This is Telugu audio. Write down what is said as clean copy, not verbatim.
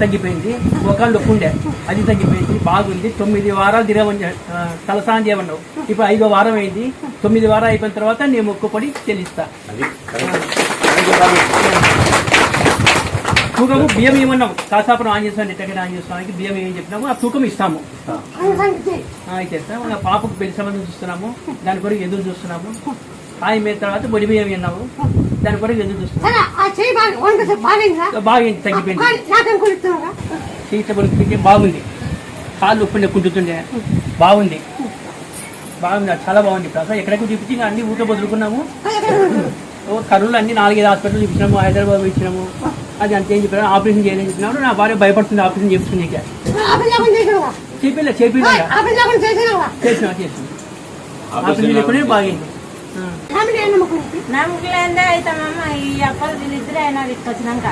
తగ్గిపోయింది. మోకాలు నొప్పి ఉండే, అది తగ్గిపోయింది, బాగుంది. 9 వారాలు తిరగమని తలస్నానం చేయమన్నావు. ఇప్పుడు 5వ వారం అయింది. 9 వారాలు అయిపోయిన తర్వాత నేను మొక్కుపడి చెల్లిస్తా. తూకము బియ్యం ఏమన్నాము, కాసాపురం ఆంజనేయ ఎట్టగడ ఆంజనేయ స్వామికి బియ్యం ఏమని చెప్పినాము, ఆ తూకం ఇస్తాము. ఇచ్చేస్తాము. పాపకు పెళ్లి సంబంధం చూస్తున్నాము, దాని కొరకు ఎదురు చూస్తున్నాము. ఆయన మీద తర్వాత బొడి బియ్యం విన్నాము, దాని కొరకు ఎదురు చూస్తున్నాము. బాగా తగ్గిపోయింది. చీత బొడికి బాగుంది. కాళ్ళు ఉప్పు కుంటుండే బాగుంది, బాగుంది, చాలా బాగుంది. ఇప్పుడు అసలు ఎక్కడెక్కడ చూపించి అన్ని ఊట వదులుకున్నాము. కర్నూలు అన్ని 4-5 హాస్పిటల్ చూపించినాము, హైదరాబాద్ ఇచ్చినాము. అది అంతేం చెప్పినా ఆపరేషన్ చేయాలని చెప్పినాడు. నా భార్య భయపడుతుంది ఆపరేషన్ చేస్తుంది. చేపిలే చేసిన ఆపరేషన్ లేకుండా బాగైంది. నమ్మకలేదే అవుతామమ్మ. ఈ అప్పలు వీళ్ళిద్దరే అయినా తీసుకొచ్చినాక